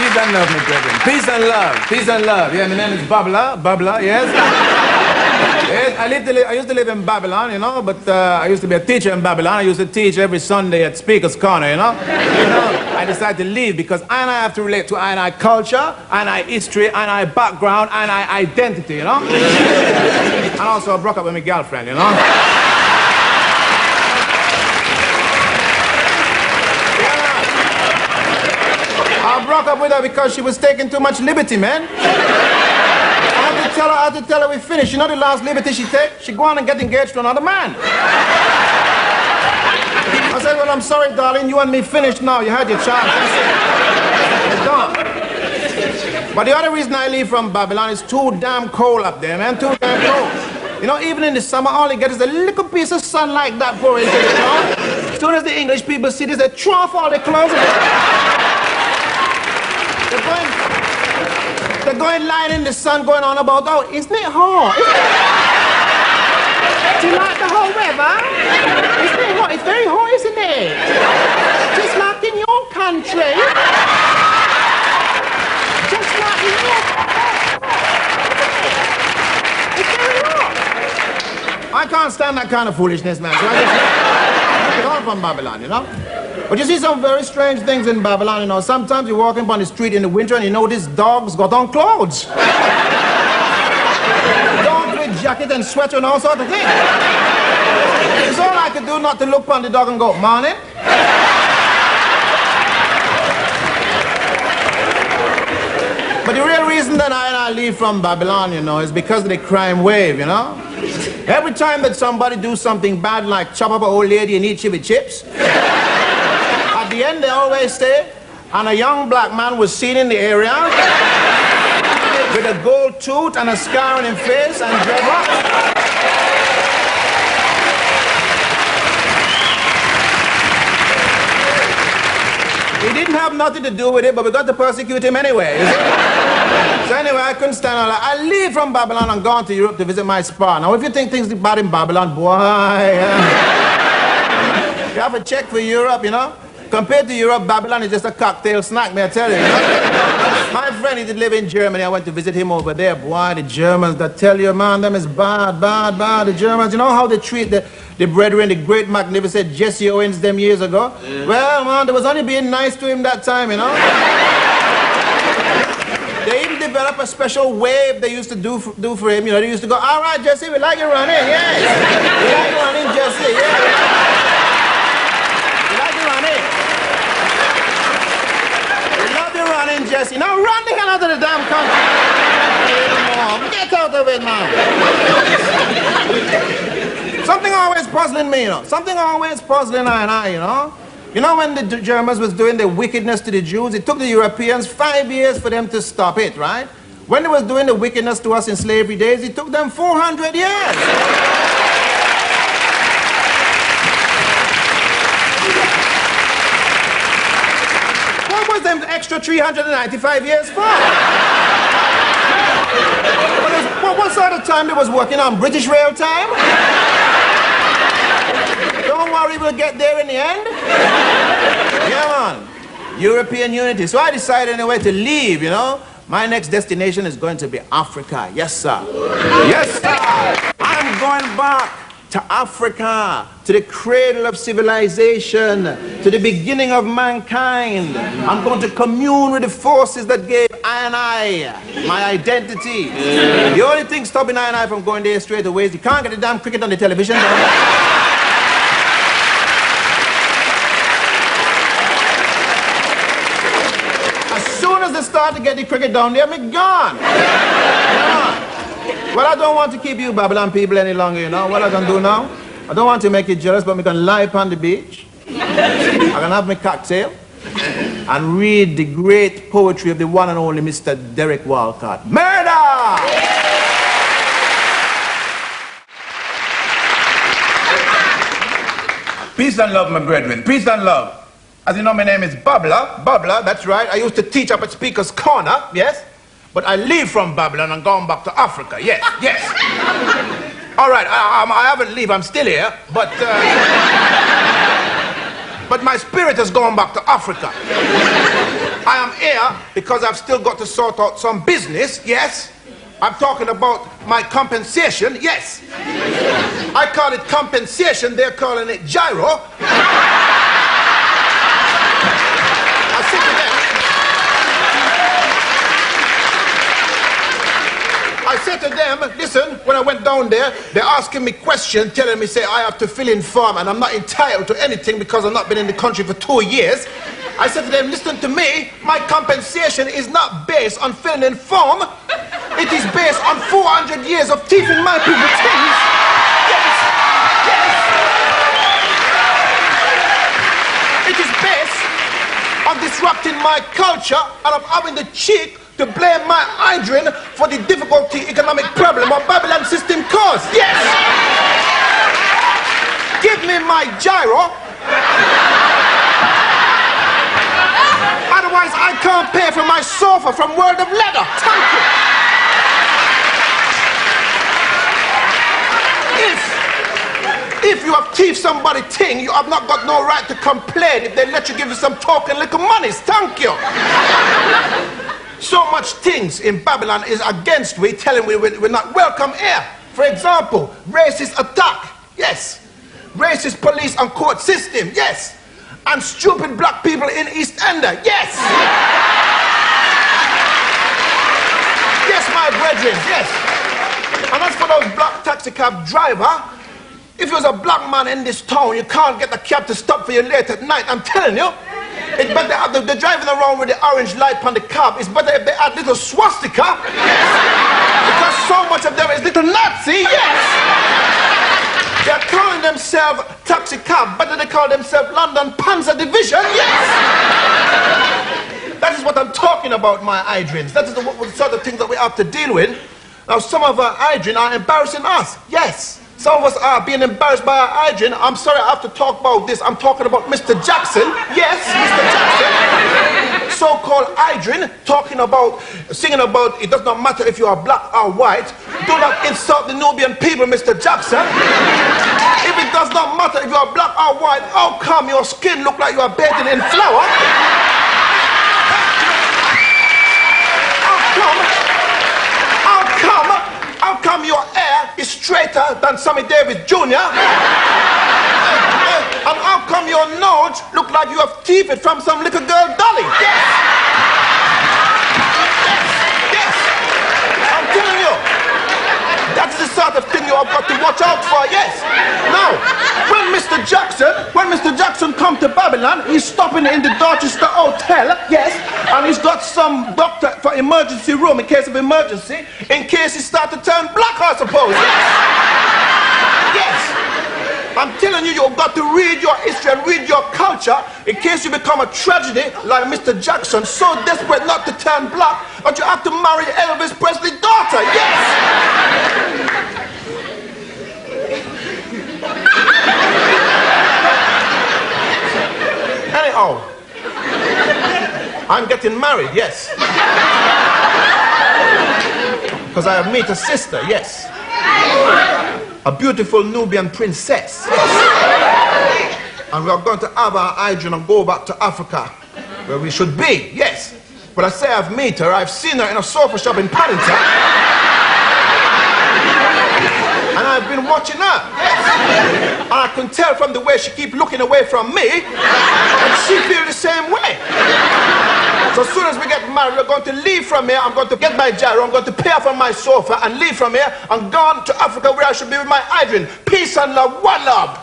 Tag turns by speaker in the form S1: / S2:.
S1: Peace and love, my brethren. Peace and love. Peace and love. Yeah, my name is Babla, yes. Yes, I used to live in Babylon, you know, but I used to be a teacher in Babylon. I used to teach every Sunday at Speaker's Corner, you know. I decided to leave because I have to relate to I culture, I history, I background, I identity, you know. And also I broke up with my girlfriend, you know. I broke up with her because she was taking too much liberty, man. I had to tell her we finished. You know the last liberty she take? She go on and get engaged to another man. I said, well, I'm sorry, darling. You and me finished now. You had your chance. It's done. But the other reason I leave from Babylon is too damn cold up there, man. Too damn cold. You know, even in the summer, all you get is a little piece of sun like that pouring into the town. As soon as the English people see this, they throw off all their clothes. They're going lying in the sun, going on about, oh, isn't it hot? Do you like the whole weather? Isn't it hot? It's very hot, isn't it? Just like in your country. Just like in your country. It's very hot. I can't stand that kind of foolishness, man. So I just get off from Babylon, you know? But you see some very strange things in Babylon, you know. Sometimes you're walking on the street in the winter and you notice dogs got on clothes. Dogs with jacket and sweater and all sorts of things. It's all I could do not to look upon the dog and go, morning. But the real reason that I leave from Babylon, you know, is because of the crime wave, you know. Every time that somebody do something bad like chop up an old lady and eat she with chips, at the end, they always say, and a young black man was seen in the area with a gold tooth and a scar on his face and dreadlocks. He didn't have nothing to do with it, but we got to persecute him anyway. You see? So anyway, I couldn't stand all that. I leave from Babylon and gone to Europe to visit my spa. Now, if you think things are bad in Babylon, boy, you have to check for Europe, you know. Compared to Europe, Babylon is just a cocktail snack, may I tell you. My friend, he did live in Germany. I went to visit him over there. Boy, the Germans, that tell you, man, them is bad. The Germans, you know how they treat the brethren, the great, magnificent Jesse Owens them years ago? Yeah. Well, man, they was only being nice to him that time, you know? They even developed a special wave they used to do for him. You know, they used to go, all right, Jesse, we like you running, yes. We like you running, Jesse, yeah. Jesse, now run the hell out of the damn country. Get out of it now. Something always puzzling me, you know. Something always puzzling I, you know. You know when the Germans was doing the wickedness to the Jews, it took the Europeans 5 years for them to stop it, right? When they was doing the wickedness to us in slavery days, it took them 400 years. Them extra 395 years for? What sort of time they was working on? British rail time? Don't worry, we'll get there in the end. Yeah, man. European unity. So I decided anyway to leave, you know. My next destination is going to be Africa. Yes, sir. Yes, sir. I'm going back to Africa, to the cradle of civilization, to the beginning of mankind. I'm going to commune with the forces that gave I my identity. Yeah. The only thing stopping I from going there straight away is you can't get the damn cricket on the television. As soon as they start to get the cricket down there, I'm gone. Well, I don't want to keep you Babylon people any longer, you know. What I can do now, I don't want to make you jealous, but we can lie upon the beach. I can have my cocktail and read the great poetry of the one and only Mr. Derek Walcott. Murder! Peace and love, my brethren. Peace and love. As you know, my name is Babla. Babla, that's right. I used to teach up at Speaker's Corner, yes? But I leave from Babylon and gone back to Africa. Yes, yes. All right, I haven't leave. I'm still here, but my spirit has gone back to Africa. I am here because I've still got to sort out some business, yes. I'm talking about my compensation, yes. I call it compensation, they're calling it gyro. I said to them, listen, when I went down there, they're asking me questions, telling me, say, I have to fill in form, and I'm not entitled to anything because I've not been in the country for 2 years. I said to them, listen to me, my compensation is not based on filling in form. It is based on 400 years of teaching my people things. Yes, yes. It is based on disrupting my culture, and I'm having the cheek to blame my hydrant for the difficulty economic problem of Babylon system caused. Yes! Give me my gyro. Otherwise, I can't pay for my sofa from World of Leather. Thank you. If you have thieved somebody thing, you have not got no right to complain if they let you give you some token little monies. Thank you. So much things in Babylon is against we, telling we're not welcome here. For example, racist attack, yes. Racist police and court system, yes. And stupid black people in East Ender, yes. Yes, my brethren, yes. And as for those black taxi cab driver, if you was a black man in this town, you can't get the cab to stop for you late at night, I'm telling you. It's better, they're driving around with the orange light on the cab. It's better if they add little swastika. Yes. Because so much of them is little Nazi, yes. They're calling themselves taxi cab, but they call themselves London Panzer Division, yes. That is what I'm talking about, my hydrants. That is the sort of things that we have to deal with. Now, some of our hydrants are embarrassing us, yes. Some of us are being embarrassed by our hygiene. I'm sorry I have to talk about this. I'm talking about Mr. Jackson. Yes, Mr. Jackson. So-called hygiene, singing about it does not matter if you are black or white. Do not insult the Nubian people, Mr. Jackson. If it does not matter if you are black or white, how come your skin look like you are bathing in flour? How come your hair is straighter than Sammy Davis Jr.? And how come your nose look like you have teeth from some little girl dolly? Yes! Yes! I'm telling you, that's the sort of thing you have got to watch out for, yes. Now, when Mr. Jackson come to Babylon, he's stopping in the Dorchester Hotel, yes, and he's got some doctor for emergency room in case of emergency, in case he start to turn black, I suppose, yes. Yes. I'm telling you, you've got to read your history and read your culture in case you become a tragedy like Mr. Jackson, so desperate not to turn black, but you have to marry Elvis Presley's daughter, yes. Anyhow, I'm getting married, yes. Because I have met a sister, yes. A beautiful Nubian princess, yes. And we are going to have our hygiene and go back to Africa, where we should be, yes. But I say I've met her, I've seen her in a sofa shop in Paddington. And I've been watching her, yes. And I can tell from the way she keeps looking away from me that she feels the same way. So as soon as we get married, we're going to leave from here. I'm going to get my gyro, I'm going to pay off on my sofa and leave from here and gone to Africa where I should be with my hydrant. Peace and love, one love.